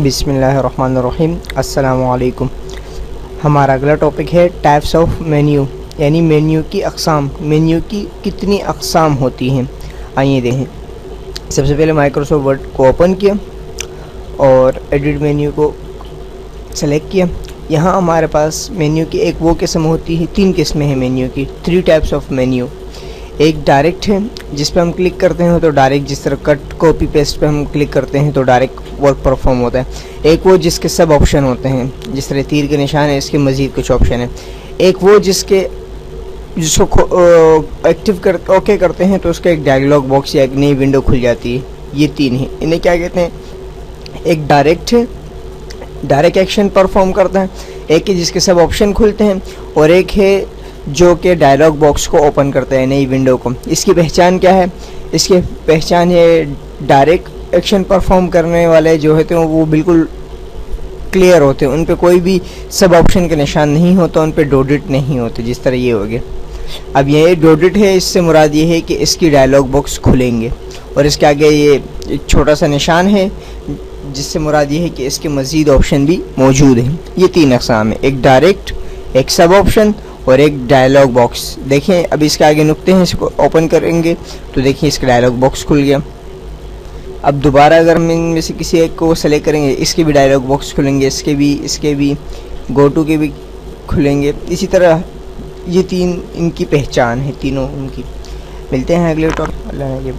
बिस्मिल्लाहिर्रहमानिर्रहीम। अस्सलामुअलैकुम। हमारा अगला टॉपिक है टाइप्स ऑफ मेन्यू, यानी मेन्यू की अक़साम। मेन्यू की कितनी अक़साम होती हैं, आइए देखें। सबसे पहले माइक्रोसॉफ्ट वर्ड को ओपन किया और एडिट मेन्यू को सेलेक्ट किया। यहाँ हमारे पास मेन्यू की एक वो किस्म होती है, तीन किस्में हैं मेन्यू की, 3 टाइप्स ऑफ मेन्यू। एक डायरेक्ट है जिस पे हम क्लिक करते हैं तो डायरेक्ट, जिस तरह कट कॉपी पेस्ट पे हम क्लिक करते हैं तो डायरेक्ट वर्क परफॉर्म होता है। एक वो जिसके सब ऑप्शन होते हैं, जिस तरह तीर के निशान है, इसके मज़ीद कुछ ऑप्शन है। एक वो जिसको एक्टिव कर ओके करते हैं तो उसका एक डायलॉग बॉक्स या एक नई विंडो खुल जाती है। ये तीन है, इन्हें क्या कहते हैं? एक डायरेक्ट है, डायरेक्ट एक्शन परफॉर्म करता है। एक है जिसके सब ऑप्शन खुलते हैं, और एक है जो कि डायलॉग बॉक्स को ओपन करता है, नई विंडो को। इसकी पहचान क्या है? इसकी पहचान है डायरेक्ट एक्शन परफॉर्म करने वाले जो होते हैं वो बिल्कुल क्लियर होते हैं, उन पे कोई भी सब ऑप्शन के निशान नहीं होता, उन पे डॉटेड नहीं होते, जिस तरह ये हो गया। अब ये डॉटेड है, इससे मुराद ये है कि इसकी डायलॉग बॉक्स खुलेंगे, और इसके आगे ये एक छोटा सा निशान है जिससे मुराद ये है कि इसके मज़ीद ऑप्शन भी मौजूद हैं। ये तीन अक़साम है, एक डायरेक्ट, एक सब ऑप्शन और एक डायलॉग बॉक्स। देखें अब इसके आगे नुक्ते हैं, इसको ओपन करेंगे तो देखिए इसका डायलॉग बॉक्स खुल गया। अब दोबारा अगर हम इनमें से किसी एक को सेलेक्ट करेंगे, इसके भी डायलॉग बॉक्स खुलेंगे, इसके भी गो टू के भी खुलेंगे। इसी तरह ये तीन इनकी पहचान है, तीनों उनकी। मिलते हैं अगले टॉपिक। अल्लाह ने